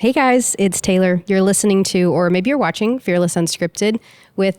Hey guys, it's Taylor. You're listening to, or maybe you're watching, Fearless Unscripted with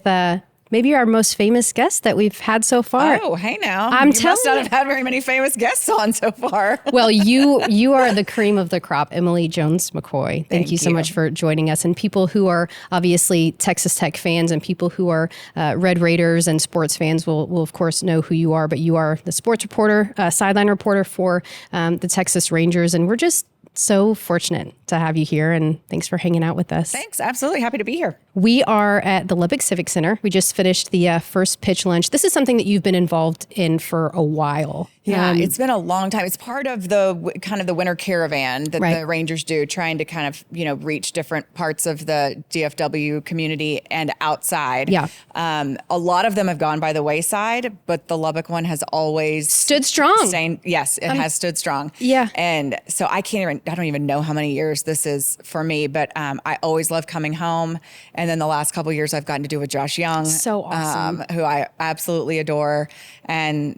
maybe our most famous guest that we've had so far. Oh, hey now. You must not have had very many famous guests on so far. Well, you are the cream of the crop, Emily Jones McCoy. Thank you so much for joining us. And people who are obviously Texas Tech fans and people who are Red Raiders and sports fans will of course know who you are, but you are the sports reporter, sideline reporter for the Texas Rangers. And we're just so fortunate to have you here, and thanks for hanging out with us. Thanks. Absolutely happy to be here. We are at the Lubbock Civic Center. We just finished the first pitch lunch. This is something that you've been involved in for a while. Yeah, it's been a long time. It's part of the kind of the winter caravan that the Rangers do, trying to kind of, reach different parts of the DFW community and outside. Yeah. A lot of them have gone by the wayside, but the Lubbock one has always stood strong. Yes, it has stood strong. Yeah. And so I don't even know how many years this is for me, but I always love coming home. And then the last couple of years I've gotten to do with Josh Young. So awesome. Who I absolutely adore. And,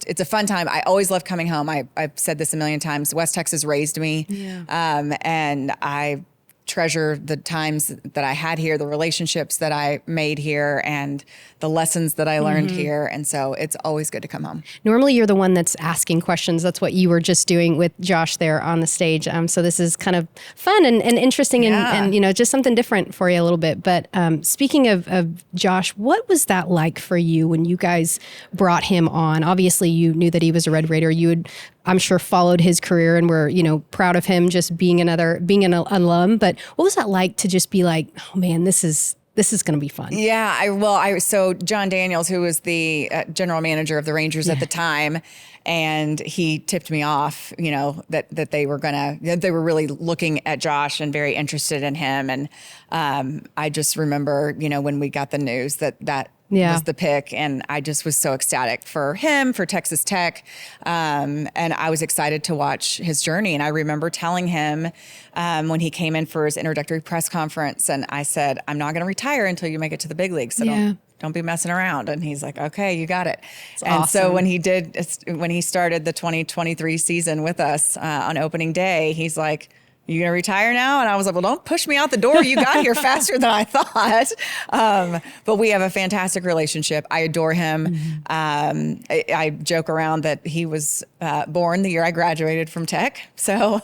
it's a fun time. I always love coming home. I've said this a million times. West Texas raised me. Yeah. And I treasure the times that I had here, the relationships that I made here, and the lessons that I learned here. And so it's always good to come home. Normally you're the one that's asking questions. That's what you were just doing with Josh there on the stage. So this is kind of fun and interesting and just something different for you a little bit. But speaking of Josh, what was that like for you when you guys brought him on? Obviously you knew that he was a Red Raider. You had, I'm sure, followed his career and were, proud of him just being an alum. But what was that like to just be like, oh man, this is going to be fun? Yeah, so John Daniels, who was the general manager of the Rangers at the time, and he tipped me off, that they were really looking at Josh and very interested in him. And I just remember, when we got the news that was the pick. And I just was so ecstatic for him, for Texas Tech. And I was excited to watch his journey. And I remember telling him when he came in for his introductory press conference, and I said, I'm not going to retire until you make it to the big leagues. So don't be messing around. And he's like, okay, you got it. And awesome. So when he started the 2023 season with us on opening day, he's like, you gonna retire now? And I was like, well, don't push me out the door. You got here faster than I thought. But we have a fantastic relationship. I adore him. I joke around that he was born the year I graduated from Tech. So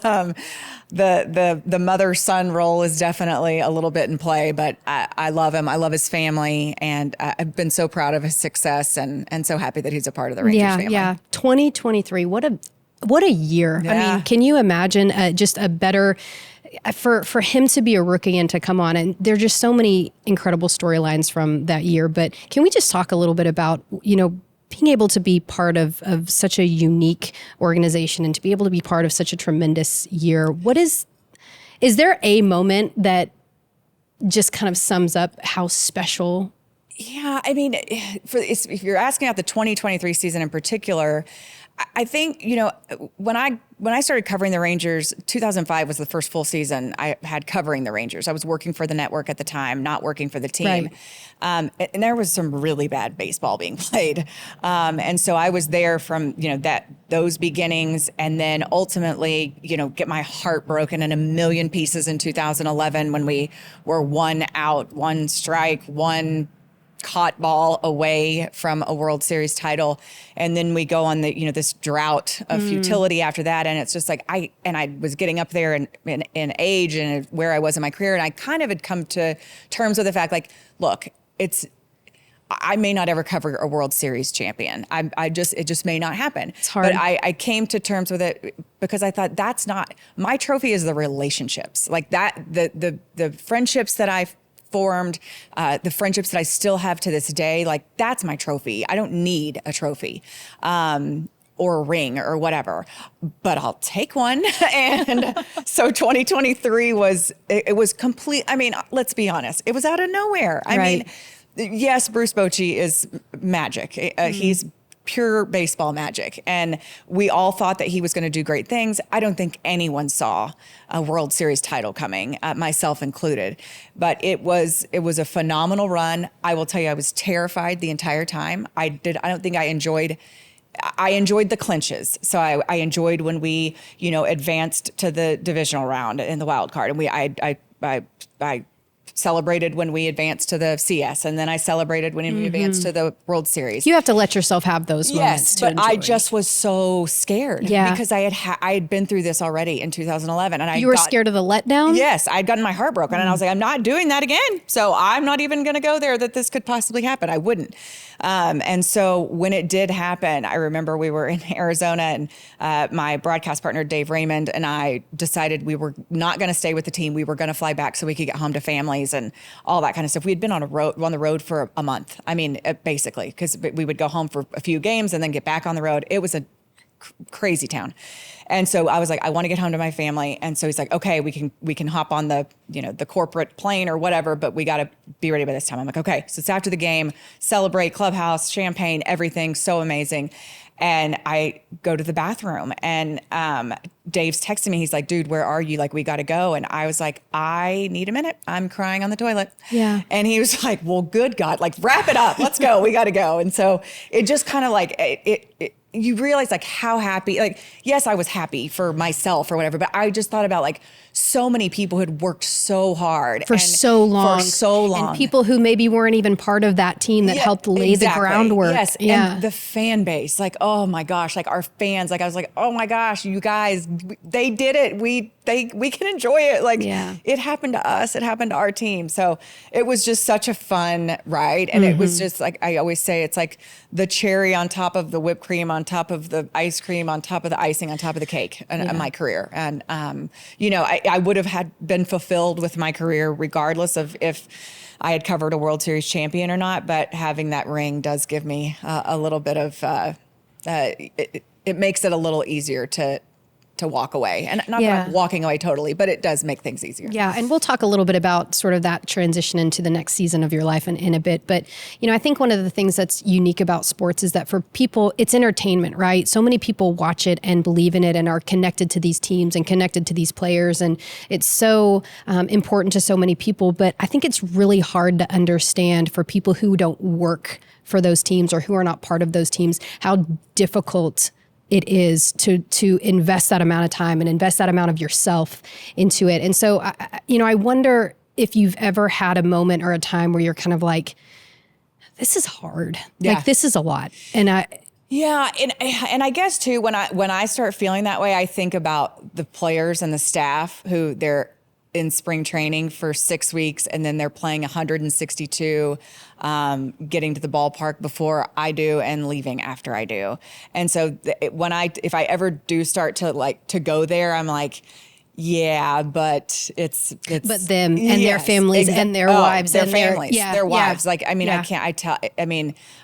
the mother-son role is definitely a little bit in play, but I love him. I love his family, and I've been so proud of his success and so happy that he's a part of the Rangers family. Yeah, 2023, what a year. Yeah. I mean, can you imagine just a better, for him to be a rookie and to come on, and there are just so many incredible storylines from that year. But can we just talk a little bit about, being able to be part of such a unique organization and to be able to be part of such a tremendous year? Is there a moment that just kind of sums up how special? Yeah, I mean, if you're asking about the 2023 season in particular, I think, when I started covering the Rangers, 2005 was the first full season I had covering the Rangers. I was working for the network at the time, not working for the team. Right. And there was some really bad baseball being played. And so I was there from, those beginnings, and then ultimately, get my heart broken in a million pieces in 2011 when we were 1 out, 1 strike, 1 caught ball away from a World Series title. And then we go on this drought of futility after that. And it's just like, I was getting up there in age and where I was in my career. And I kind of had come to terms with the fact, like, look, I may not ever cover a World Series champion. It just may not happen. It's hard. But I came to terms with it because I thought that's not, my trophy is the relationships. Like that, the friendships that I've formed, the friendships that I still have to this day, like that's my trophy. I don't need a trophy or a ring or whatever, but I'll take one. And so 2023 was complete. I mean, let's be honest. It was out of nowhere. I mean, yes, Bruce Bochy is magic. He's pure baseball magic. And we all thought that he was going to do great things. I don't think anyone saw a World Series title coming, myself included. But it was a phenomenal run. I will tell you, I was terrified the entire time. I don't think I enjoyed I enjoyed the clinches. So I enjoyed when we, advanced to the divisional round in the wild card. And I celebrated when we advanced to the CS, and then I celebrated when we advanced to the World Series. You have to let yourself have those moments. Yes, but I just was so scared because I had been through this already in 2011, and you were scared of the letdown. Yes, I'd gotten my heart broken, and I was like, I'm not doing that again. So I'm not even going to go there. That this could possibly happen. I wouldn't. And so when it did happen, I remember we were in Arizona, and my broadcast partner Dave Raymond and I decided we were not going to stay with the team. We were going to fly back so we could get home to families and all that kind of stuff. We had been on the road for a month. I mean, basically, because we would go home for a few games and then get back on the road. It was a crazy town. And so I was like, I want to get home to my family. And so he's like, okay, we can hop on the corporate plane or whatever, but we got to be ready by this time. I'm like, okay. So it's after the game, celebrate, clubhouse, champagne, everything. So amazing. And I go to the bathroom, and Dave's texting me. He's like, dude, where are you? Like, we got to go. And I was like, I need a minute. I'm crying on the toilet. Yeah. And he was like, well, good God, like, wrap it up. Let's go. We got to go. And so it just kind of like, you realize like how happy, like, yes, I was happy for myself or whatever, but I just thought about like so many people who had worked so hard for so long, and people who maybe weren't even part of that team that helped lay the groundwork. Yes. And the fan base, like, oh my gosh, like our fans, like I was like, oh my gosh, you guys, they did it. We can enjoy it. Like it happened to us. It happened to our team. So it was just such a fun ride. And it was just like, I always say, it's like the cherry on top of the whipped cream, on top of the ice cream, on top of the icing, on top of the cake in my career. And, I would have been fulfilled with my career regardless of if I had covered a World Series champion or not. But having that ring does give me a little bit of, it makes it a little easier to walk away. And not that I'm walking away totally, but it does make things easier. Yeah. And we'll talk a little bit about sort of that transition into the next season of your life in a bit. But, I think one of the things that's unique about sports is that for people, it's entertainment, right? So many people watch it and believe in it and are connected to these teams and connected to these players. And it's so important to so many people. But I think it's really hard to understand for people who don't work for those teams or who are not part of those teams, how difficult it is to invest that amount of time and invest that amount of yourself into it. And so, I wonder if you've ever had a moment or a time where you're kind of like, this is hard. Yeah. Like, this is a lot. And and I guess too, when I start feeling that way, I think about the players and the staff who they're in spring training for 6 weeks, and then they're playing 162, getting to the ballpark before I do and leaving after I do. And so if I ever do start to go there, I'm like, yeah, but it's but them and their families and their wives their and families, their wives. Yeah. Like,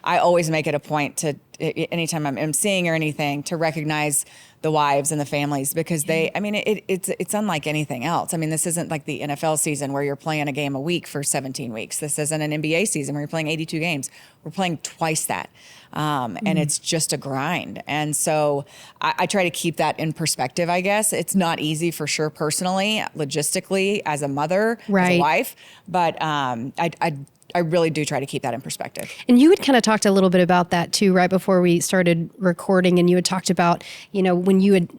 I always make it a point to, anytime I'm emceeing or anything, to recognize the wives and the families, because it's unlike anything else. I mean, this isn't like the NFL season where you're playing a game a week for 17 weeks. This isn't an NBA season where you're playing 82 games. We're playing twice that. And it's just a grind. And so I try to keep that in perspective, I guess. It's not easy for sure, personally, logistically, as a mother, as a wife, but I really do try to keep that in perspective. And you had kind of talked a little bit about that too, right before we started recording. And you had talked about, when you had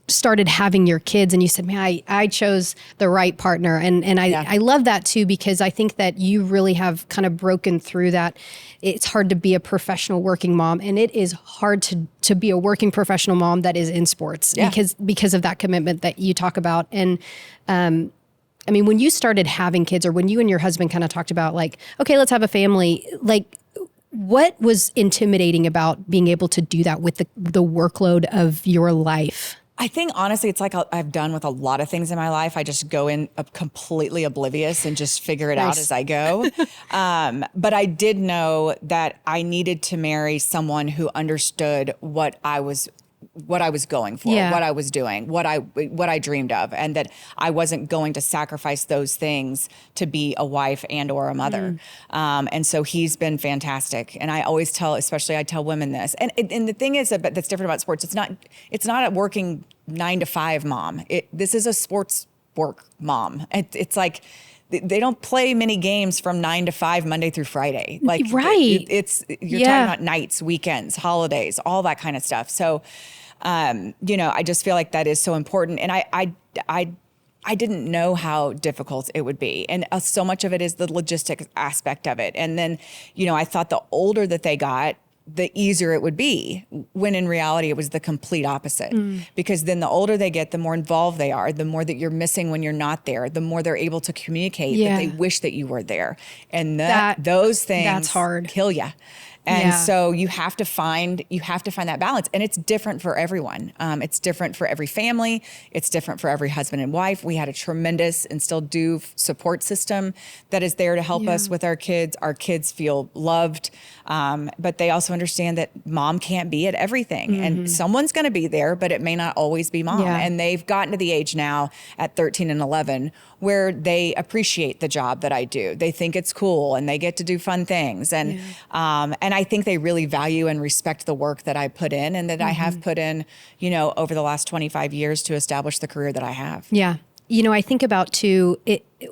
started having your kids and you said, man, I chose the right partner. And I love that too, because I think that you really have kind of broken through that. It's hard to be a professional working mom, and it is hard to be a working professional mom that is in sports because of that commitment that you talk about. And, when you started having kids, or when you and your husband kind of talked about like, okay, let's have a family, like, what was intimidating about being able to do that with the workload of your life? I think, honestly, it's like I've done with a lot of things in my life. I just go in completely oblivious and just figure it out as I go. But I did know that I needed to marry someone who understood what I was going for, what I was doing, what I dreamed of, and that I wasn't going to sacrifice those things to be a wife and or a mother. And so he's been fantastic. And I always I tell women this. And the thing is that's different about sports. It's not a working 9 to 5 mom. This is a sports work mom. It's like, they don't play many games from 9 to 5, Monday through Friday. Like, right. You're talking about nights, weekends, holidays, all that kind of stuff. So, I just feel like that is so important. And I didn't know how difficult it would be. And so much of it is the logistics aspect of it. And then, I thought the older that they got, the easier it would be, when in reality it was the complete opposite. Because then the older they get, the more involved they are, the more that you're missing when you're not there, the more they're able to communicate that they wish that you were there. And those things that's hard. Kill you. And so you have to find that balance, and it's different for everyone. It's different for every family. It's different for every husband and wife. We had a tremendous and still do support system that is there to help us with our kids. Our kids feel loved, but they also understand that mom can't be at everything, and someone's going to be there, but it may not always be mom. And they've gotten to the age now at 13 and 11 where they appreciate the job that I do. They think it's cool, and they get to do fun things, and I think they really value and respect the work that I put in, and that I have put in, over the last 25 years to establish the career that I have. Yeah. I think about too,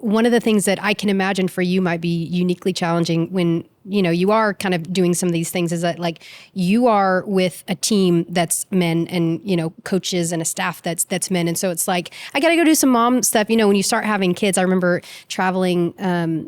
one of the things that I can imagine for you might be uniquely challenging when, you are kind of doing some of these things, is that like you are with a team that's men and, coaches and a staff that's men. And so it's like, I got to go do some mom stuff. When you start having kids, I remember traveling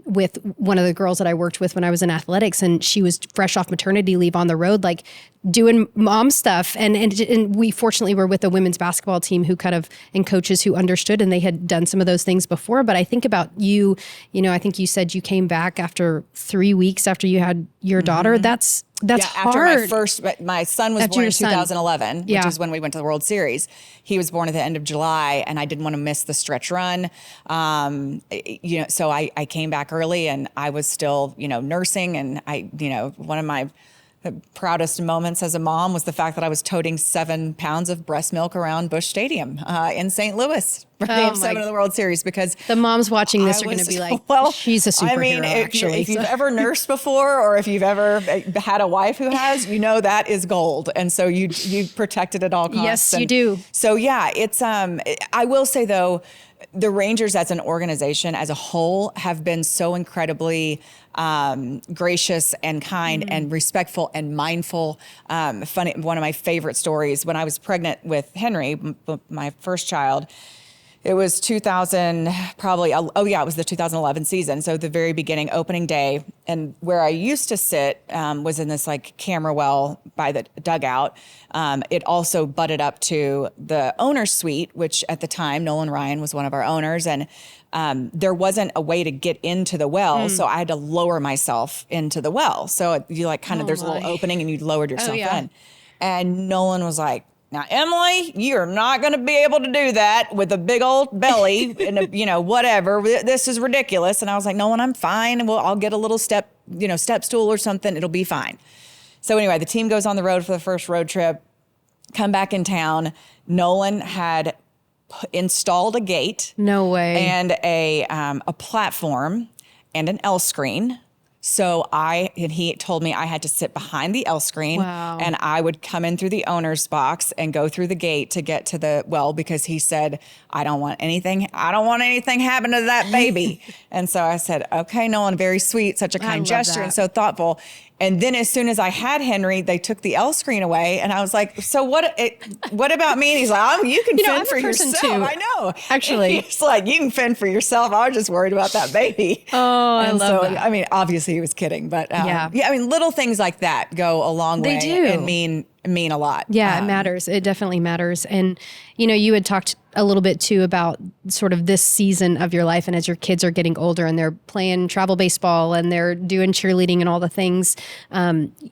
with one of the girls that I worked with when I was in athletics, and she was fresh off maternity leave on the road, like doing mom stuff. And we fortunately were with a women's basketball team who kind of, and coaches who understood, and they had done some of those things before. But I think about you, I think you said you came back after 3 weeks after you had your daughter. That's hard. After my son was born in 2011, which is when we went to the World Series. He was born at the end of July, and I didn't want to miss the stretch run. So I came back early, and I was still, nursing, and one of my proudest moments as a mom was the fact that I was toting 7 pounds of breast milk around Busch Stadium in St. Louis for Game 7 of the World Series, because the moms watching this are going to be like, well, she's a superhero, actually. If you've ever nursed before, or if you've ever had a wife who has, that is gold. And so you protect it at all costs. Yes, you do. So it's, I will say though, the Rangers as an organization, as a whole, have been so incredibly gracious and kind and respectful and mindful. Funny, one of my favorite stories, when I was pregnant with Henry, my first child, it was 2000, probably, it was the 2011 season. So the very beginning, opening day. And where I used to sit was in this like camera well by the dugout. It also butted up to the owner's suite, which at the time, Nolan Ryan was one of our owners. And there wasn't a way to get into the well. So I had to lower myself into the well. So you like kind of, there's a little opening and you lowered yourself in. And Nolan was like, "Now, Emily, you're not going to be able to do that with a big old belly and whatever. This is ridiculous." And I was like, "Nolan, I'm fine. Well, I'll get a little step stool or something. It'll be fine." So anyway, the team goes on the road for the first road trip, come back in town. Nolan had installed a gate. No way. And a platform and an L screen. So he told me I had to sit behind the L screen, and I would come in through the owner's box and go through the gate to get to the well, because he said, I don't want anything happen to that baby. And so I said, okay, Nolan, very sweet, such a kind gesture and so thoughtful. And then as soon as I had Henry, they took the L screen away, and I was like, "So what about me?" And he's like, "You can fend for yourself." Too. I know, actually. He's like, "You can fend for yourself." I was just worried about that baby. Oh, I love that. I mean, obviously he was kidding, but I mean, little things like that go a long way. They do. And mean a lot. Yeah, it matters. It definitely matters. And you had talked a little bit too about sort of this season of your life, and as your kids are getting older and they're playing travel baseball and they're doing cheerleading and all the things,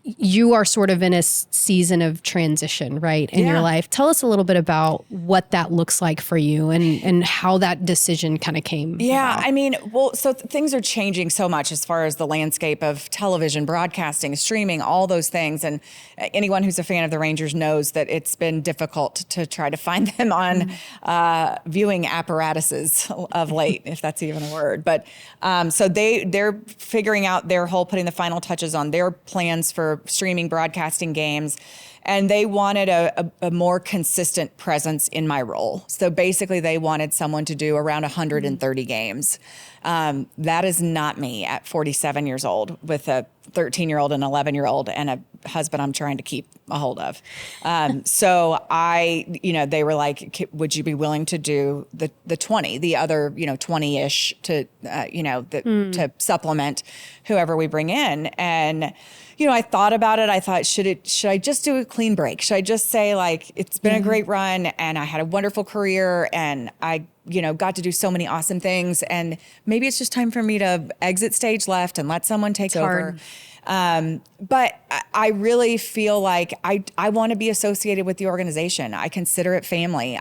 you are sort of in a season of transition, right, in your life. Tell us a little bit about what that looks like for you and how that decision kind of came about. I mean, well, so things are changing so much as far as the landscape of television, broadcasting, streaming, all those things. And anyone who's a fan of the Rangers knows that it's been difficult to try to find them on viewing apparatuses of late, if that's even a word. But so they're figuring out their whole, putting the final touches on their plans for streaming, broadcasting games. And they wanted a more consistent presence in my role. So basically they wanted someone to do around 130 games. That is not me at 47 years old with a 13-year-old and 11-year-old and a husband I'm trying to keep a hold of. So they were like, would you be willing to do the 20, the other, 20-ish to supplement whoever we bring in? And, I thought about it. I thought, should I just do a clean break? Should I just say like, it's been a great run and I had a wonderful career and I, got to do so many awesome things. And maybe it's just time for me to exit stage left and let someone take over. But I really feel like I want to be associated with the organization. I consider it family.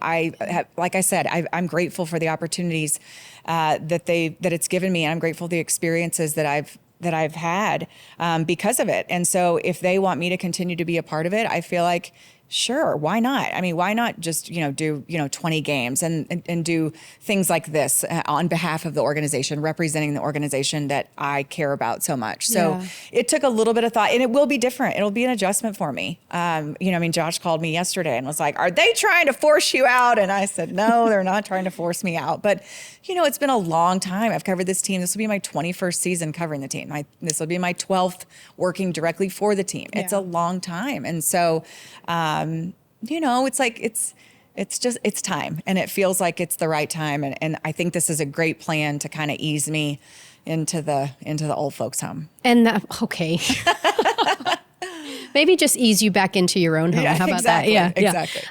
Like I said, I'm grateful for the opportunities that it's given me. And I'm grateful for the experiences that I've had because of it. And so if they want me to continue to be a part of it, I feel like, sure, why not? I mean, why not just, do, 20 games and do things like this on behalf of the organization, representing the organization that I care about so much. So it took a little bit of thought and it will be different. It'll be an adjustment for me. Josh called me yesterday and was like, are they trying to force you out? And I said, no, they're not trying to force me out. But, it's been a long time. I've covered this team. This will be my 21st season covering the team. This will be my 12th working directly for the team. It's a long time. And so, it's like, it's time and it feels like it's the right time. And I think this is a great plan to kind of ease me into the old folks home. And okay. Maybe just ease you back into your own home. Yeah, How about exactly, that? Yeah, exactly.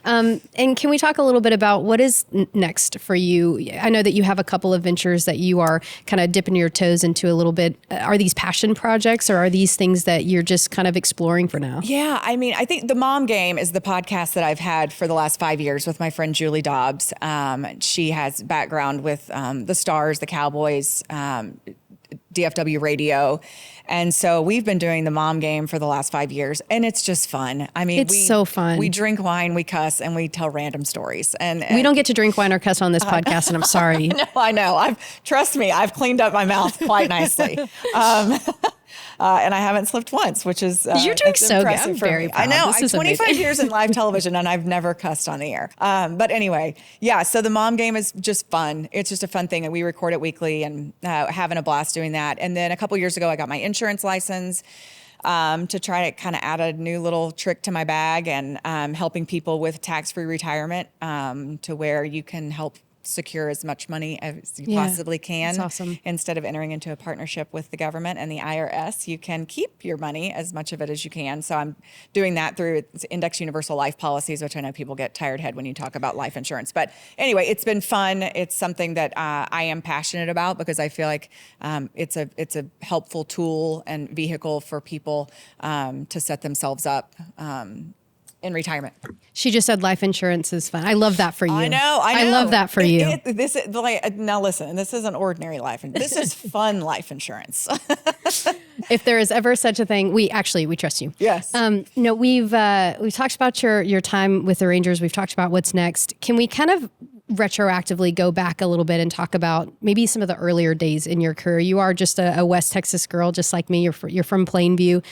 And can we talk a little bit about what is next for you? I know that you have a couple of ventures that you are kind of dipping your toes into a little bit. Are these passion projects or are these things that you're just kind of exploring for now? Yeah, I mean, I think The Mom Game is the podcast that I've had for the last 5 years with my friend Julie Dobbs. She has background with the Stars, the Cowboys, DFW radio. And so we've been doing The Mom Game for the last 5 years and it's just fun. I mean, it's so fun. We drink wine, we cuss, and we tell random stories. And we don't get to drink wine or cuss on this podcast, and I'm sorry. I know. Trust me, I've cleaned up my mouth quite nicely. And I haven't slipped once, which is you're doing so good. I'm for very me. proud. I know. This is 25 amazing. years in live television, and I've never cussed on the air. But anyway, yeah. So The Mom Game is just fun. It's just a fun thing, and we record it weekly, and having a blast doing that. And then a couple years ago, I got my insurance license. To try to kind of add a new little trick to my bag and helping people with tax-free retirement to where you can help secure as much money as you possibly can. That's awesome. Instead of entering into a partnership with the government and the IRS, you can keep your money, as much of it as you can. So I'm doing that through Index Universal Life Policies, which I know people get tired head when you talk about life insurance. But anyway, it's been fun. It's something that I am passionate about because I feel like it's a helpful tool and vehicle for people to set themselves up in retirement. She just said life insurance is fun. I love that for you. I know. I love that for you. Now listen, this isn't ordinary life. This is fun life insurance. If there is ever such a thing, we trust you. Yes. We've talked about your time with the Rangers. We've talked about what's next. Can we kind of retroactively go back a little bit and talk about maybe some of the earlier days in your career? You are just a West Texas girl, just like me. You're from Plainview.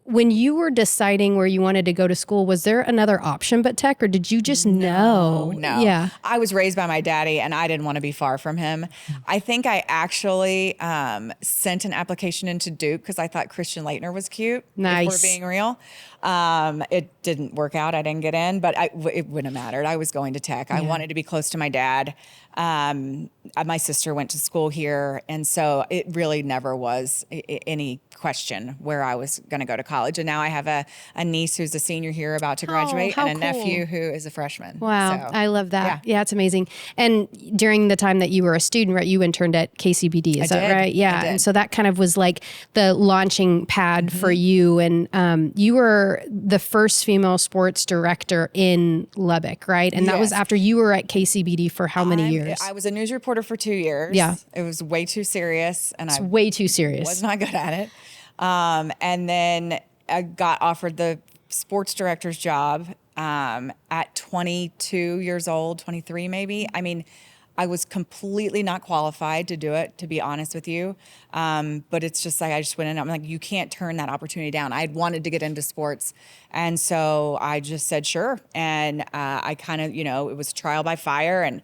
When you were deciding where you wanted to go to school, was there another option but tech, or did you just know? No. Yeah. I was raised by my daddy, and I didn't want to be far from him. I think I actually sent an application into Duke because I thought Christian Laettner was cute. Nice. If we're being real. It didn't work out. I didn't get in, but it wouldn't have mattered. I was going to tech. I wanted to be close to my dad. My sister went to school here, and so it really never was any question where I was going to go to college. And now I have a niece who's a senior here about to graduate how and a cool. nephew who is a freshman. Wow. So, I love that. Yeah, it's amazing. And during the time that you were a student, right, you interned at KCBD, is that right? Yeah. I did. And so that kind of was like the launching pad for you. And you were the first female sports director in Lubbock, right? And that was after you were at KCBD for how many years? I was a news reporter for 2 years. Yeah. It was way too serious. And I way too serious. was not good at it. And then I got offered the sports director's job at 22 years old, 23 maybe. I mean, I was completely not qualified to do it, to be honest with you. But it's just like, I just went in, I'm like, you can't turn that opportunity down. I wanted to get into sports. And so I just said, sure. And I kind of, it was trial by fire. And,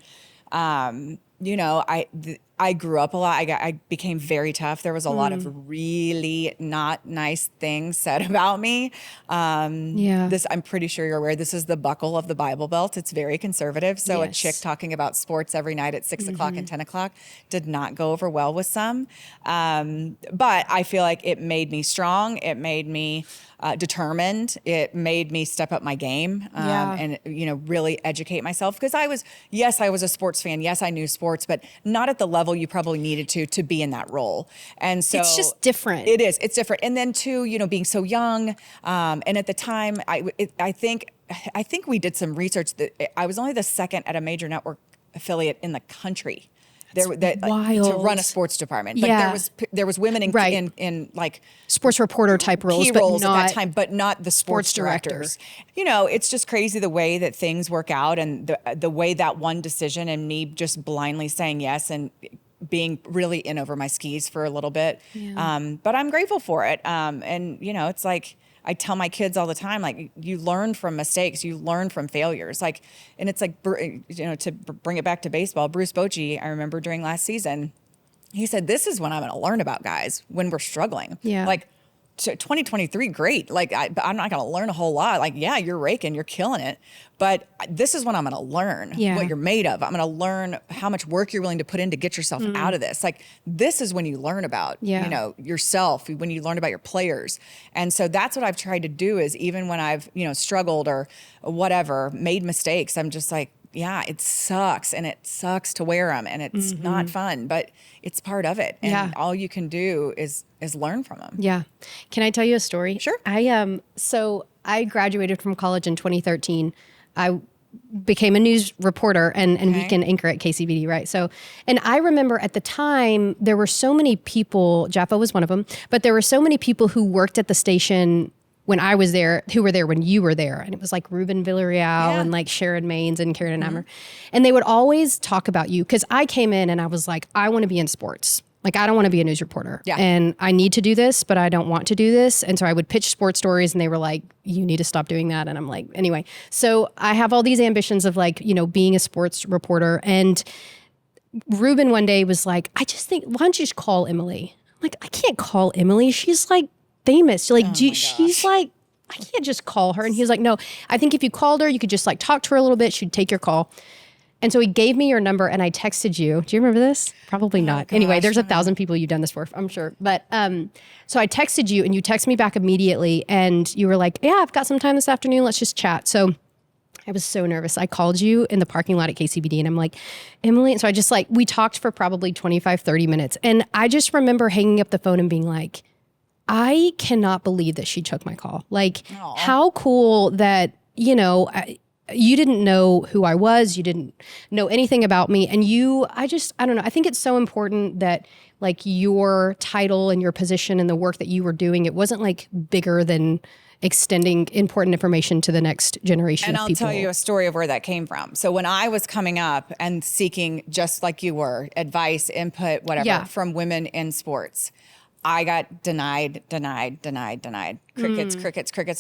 I grew up a lot. I became very tough. There was a lot of really not nice things said about me. I'm pretty sure you're aware, this is the buckle of the Bible Belt. It's very conservative. So a chick talking about sports every night at 6 o'clock and 10 o'clock did not go over well with some. But I feel like it made me strong. It made me determined. It made me step up my game and, really educate myself. Because I was a sports fan. Yes, I knew sports, but not at the level you probably needed to be in that role. And so it's just different. It is. It's different. And then too, being so young, and at the time, I think we did some research that I was only the second at a major network affiliate in the country. Wild. To run a sports department. But there was women in like sports reporter type roles, key but roles not at that time, but not the sports directors. It's just crazy the way that things work out, and the way that one decision and me just blindly saying yes and being really in over my skis for a little bit. But I'm grateful for it. And it's like, I tell my kids all the time, like, you learn from mistakes, you learn from failures. Like, and it's like, to bring it back to baseball, Bruce Bochy, I remember during last season, he said, this is when I'm going to learn about guys when we're struggling. Like, 2023, great. Like, I'm not going to learn a whole lot. Like, yeah, you're raking, you're killing it. But this is when I'm going to learn what you're made of. I'm going to learn how much work you're willing to put in to get yourself out of this. Like, this is when you learn about, yourself, when you learn about your players. And so that's what I've tried to do, is even when I've, struggled or whatever, made mistakes, I'm just like, yeah, it sucks, and it sucks to wear them, and it's not fun, but it's part of it. And all you can do is learn from them. Yeah. Can I tell you a story? Sure. So I graduated from college in 2013. I became a news reporter and weekend anchor at KCBD, right? So, and I remember at the time, there were so many people, Jaffa was one of them, but there were so many people who worked at the station when I was there, who were there when you were there. And it was like Ruben Villarreal and like Sharon Maines and Karen Ammer. And they would always talk about you, because I came in and I was like, I want to be in sports. Like, I don't want to be a news reporter. And I need to do this, but I don't want to do this. And so I would pitch sports stories, and they were like, you need to stop doing that. And I'm like, anyway. So I have all these ambitions of like, being a sports reporter. And Ruben one day was like, I just think, why don't you just call Emily? I'm like, I can't call Emily. She's like famous. You're like, she's like, I can't just call her. And he was like, no, I think if you called her, you could just like talk to her a little bit. She'd take your call. And so he gave me your number, and I texted you. Do you remember this? Probably not. Anyway, there's 1,000 people you've done this for, I'm sure. But so I texted you, and you texted me back immediately, and you were like, yeah, I've got some time this afternoon. Let's just chat. So I was so nervous. I called you in the parking lot at KCBD, and I'm like, Emily. And so I just we talked for probably 25, 30 minutes. And I just remember hanging up the phone and being like, I cannot believe that she took my call. Like, how cool that, you didn't know who I was. You didn't know anything about me. And I don't know. I think it's so important that like your title and your position and the work that you were doing, it wasn't like bigger than extending important information to the next generation of people. And I'll tell you a story of where that came from. So when I was coming up and seeking, just like you were, advice, input, whatever, from women in sports, I got denied. Crickets,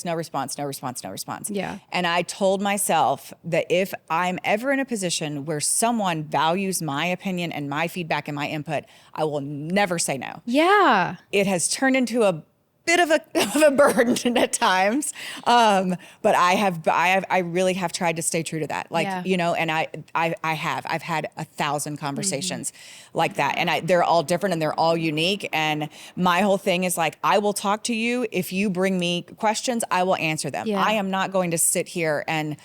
no response. Yeah. And I told myself that if I'm ever in a position where someone values my opinion and my feedback and my input, I will never say no. Yeah. It has turned into a bit of a burden at times. But I really have tried to stay true to that. Like, and I've had 1,000 conversations like that. And they're all different and they're all unique. And my whole thing is like, I will talk to you. If you bring me questions, I will answer them. Yeah. I am not going to sit here and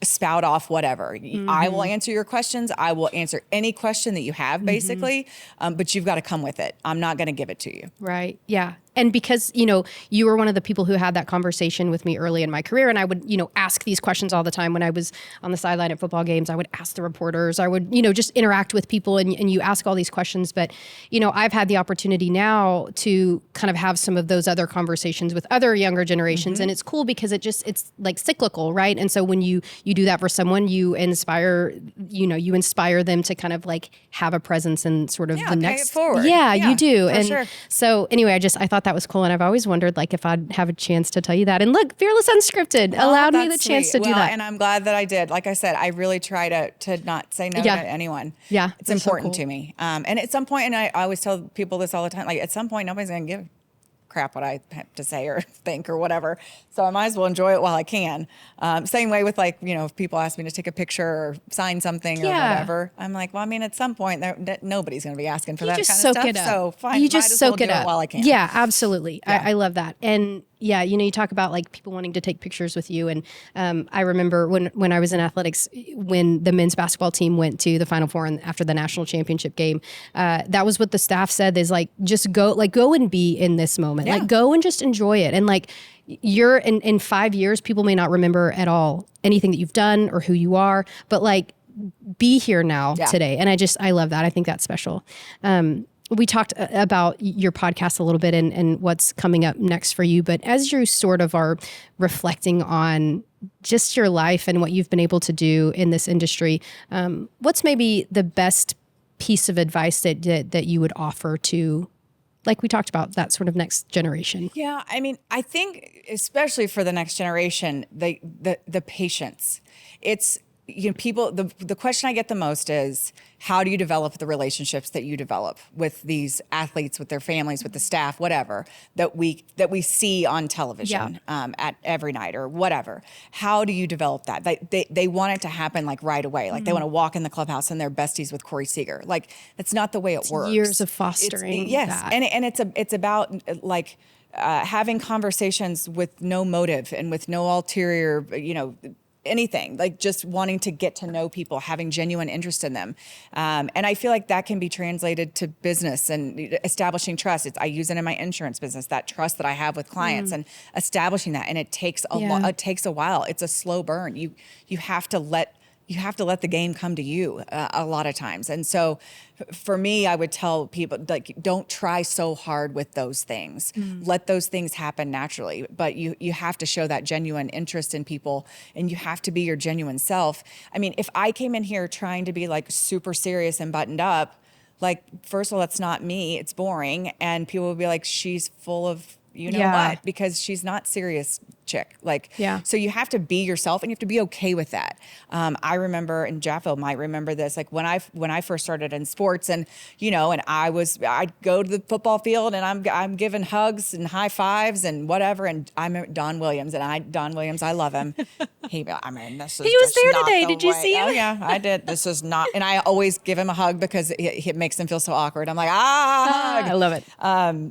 spout off whatever. I will answer your questions. I will answer any question that you have, basically. But you've got to come with it. I'm not going to give it to you. Right. Yeah. And because, you were one of the people who had that conversation with me early in my career, and I would, ask these questions all the time when I was on the sideline at football games. I would ask the reporters, I would, just interact with people, and you ask all these questions. But, I've had the opportunity now to kind of have some of those other conversations with other younger generations. And it's cool because it's like cyclical, right? And so when you you do that for someone, you inspire them to kind of like have a presence in sort of the next. Pay it forward. Yeah, you do. And sure. so anyway, I thought that was cool. And I've always wondered like if I'd have a chance to tell you that. And look, Fearless Unscripted allowed me the chance to do that. And I'm glad that I did. Like I said, I really try to not say no to anyone. Yeah. It's important to me. And at some point, and I always tell people this all the time, like at some point, nobody's going to give crap what I have to say or think or whatever. So I might as well enjoy it while I can. Same way with like, if people ask me to take a picture or sign something or whatever, I'm like, well, I mean, at some point nobody's going to be asking for that kind of stuff. It up. So fine, you just soak it up while I can. Yeah, absolutely. Yeah. I love that. And yeah, you talk about like people wanting to take pictures with you. And I remember when I was in athletics, when the men's basketball team went to the Final Four and after the national championship game, that was what the staff said is like, just go and be in this moment. Like go and just enjoy it. And like you're in 5 years, people may not remember at all anything that you've done or who you are, but like be here now today. And I love that. I think that's special. We talked about your podcast a little bit and what's coming up next for you. But as you sort of are reflecting on just your life and what you've been able to do in this industry, what's maybe the best piece of advice that you would offer to, like we talked about, that sort of next generation? Yeah, I mean, I think especially for the next generation, the patience. It's people. The question I get the most is, how do you develop the relationships that you develop with these athletes, with their families, with the staff, whatever that we see on television at every night or whatever? How do you develop that? They want it to happen like right away. Like they want to walk in the clubhouse and they're besties with Corey Seager. Like that's not the way it works. Years of fostering. That. And it's about like having conversations with no motive and with no ulterior, anything, like just wanting to get to know people, having genuine interest in them. And I feel like that can be translated to business and establishing trust. I use it in my insurance business, that trust that I have with clients and establishing that. And it takes it takes a while. It's a slow burn. You have to let the game come to you a lot of times. And so for me, I would tell people, like, don't try so hard with those things. Let those things happen naturally. But you have to show that genuine interest in people, and you have to be your genuine self. I mean, if I came in here trying to be like super serious and buttoned up, like, first of all, that's not me. It's boring. And people would be like, she's full of what, because she's not serious chick. Like, so you have to be yourself and you have to be okay with that. I remember, and Jaffa might remember this, like when I first started in sports and, and I'd go to the football field and I'm giving hugs and high fives and whatever. And I remember Don Williams, I love him. He was there today. Did you see him? Oh yeah, I did. This is not, and I always give him a hug because it makes him feel so awkward. I'm like, I love it.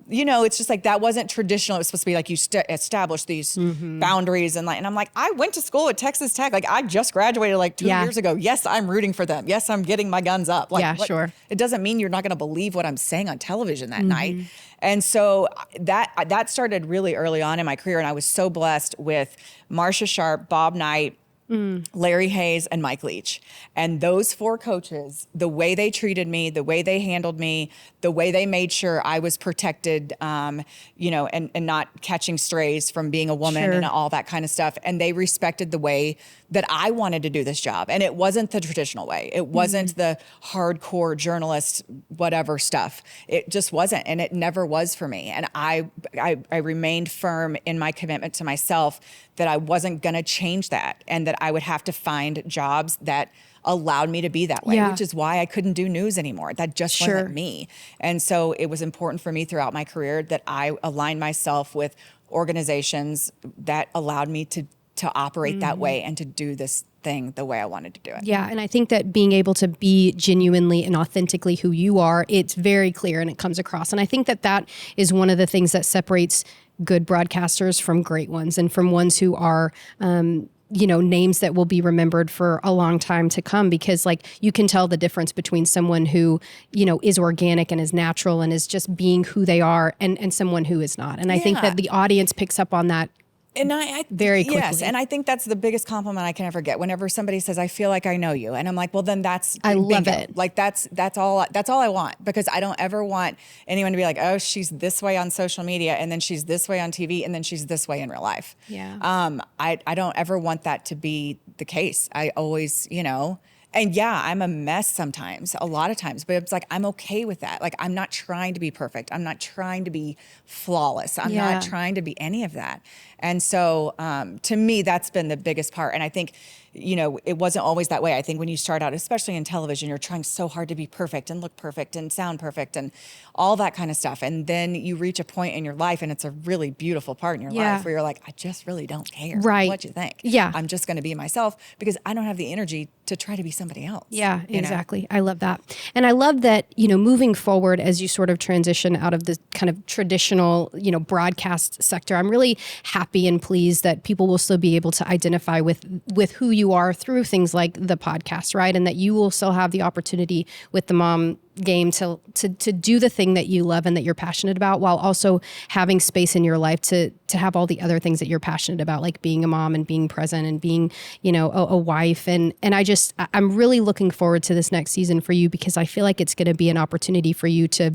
It's just like, that wasn't traditional. It was supposed to be like you establish these boundaries and I'm like, I went to school at Texas Tech. Like I just graduated like 2 years ago. Yes, I'm rooting for them. Yes, I'm getting my guns up. Like, sure. It doesn't mean you're not going to believe what I'm saying on television that night. And so that started really early on in my career. And I was so blessed with Marcia Sharp, Bob Knight, Larry Hayes, and Mike Leach. And those four coaches, the way they treated me, the way they handled me, the way they made sure I was protected, and not catching strays from being a woman and all that kind of stuff. And they respected the way that I wanted to do this job. And it wasn't the traditional way. It wasn't the hardcore journalist, whatever stuff. It just wasn't. And it never was for me. And I remained firm in my commitment to myself that I wasn't going to change that, and that I would have to find jobs that allowed me to be that way, which is why I couldn't do news anymore. That just wasn't me. And so it was important for me throughout my career that I aligned myself with organizations that allowed me to operate that way and to do this thing the way I wanted to do it. Yeah, and I think that being able to be genuinely and authentically who you are, it's very clear and it comes across. And I think that is one of the things that separates good broadcasters from great ones, and from ones who are names that will be remembered for a long time to come, because like you can tell the difference between someone who, is organic and is natural and is just being who they are, and someone who is not. And I think that the audience picks up on that And I very quickly. Yes, and I think that's the biggest compliment I can ever get. Whenever somebody says, "I feel like I know you," and I'm like, "Well, then that's I love bingo. it. Like that's all I want, because I don't ever want anyone to be like, "Oh, she's this way on social media, and then she's this way on TV, and then she's this way in real life." Yeah. I don't ever want that to be the case. I always, and yeah, I'm a mess sometimes, a lot of times, but it's like, I'm okay with that. Like, I'm not trying to be perfect. I'm not trying to be flawless. I'm not trying to be any of that. And so to me, that's been the biggest part. And I think, it wasn't always that way. I think when you start out, especially in television, you're trying so hard to be perfect and look perfect and sound perfect and all that kind of stuff. And then you reach a point in your life, and it's a really beautiful part in your life where you're like, I just really don't care what you think. Yeah. I'm just going to be myself, because I don't have the energy to try to be somebody else. Yeah, exactly. I love that. And I love that, moving forward as you sort of transition out of the kind of traditional, broadcast sector, I'm really happy and pleased that people will still be able to identify with who you are through things like the podcast, right? And that you will still have the opportunity with the mom game to do the thing that you love and that you're passionate about, while also having space in your life to have all the other things that you're passionate about, like being a mom and being present and being, a wife. And I'm really looking forward to this next season for you, because I feel like it's going to be an opportunity for you to,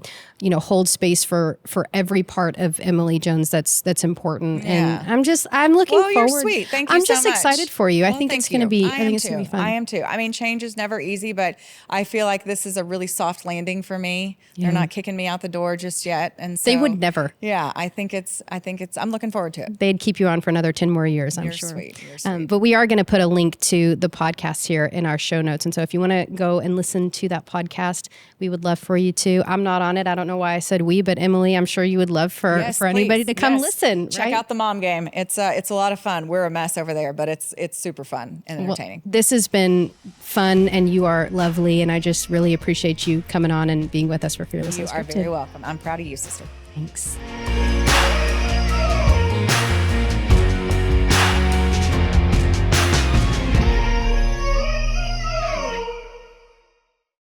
hold space for every part of Emily Jones that's important. Yeah. And I'm looking forward. You're sweet. Thank you I'm so just much. excited for you. I think it's going to be fun. I am too. I mean, change is never easy, but I feel like this is a really soft landing for me. They're not kicking me out the door just yet. And so they would never. Yeah, I think it's I'm looking forward to it. They'd keep you on for another 10 more years, I'm sure. You're sweet. But we are going to put a link to the podcast here in our show notes. And so if you want to go and listen to that podcast, we would love for you to. I'm not on it. I don't know why I said we, but Emily, I'm sure you would love for anybody to come listen. Check out the mom game. It's a lot of fun. We're a mess over there, but it's super fun and entertaining. Well, this has been fun, and you are lovely. And I just really appreciate you coming on and being with us for Fearless Unscripted. You are very welcome. I'm proud of you, sister. Thanks.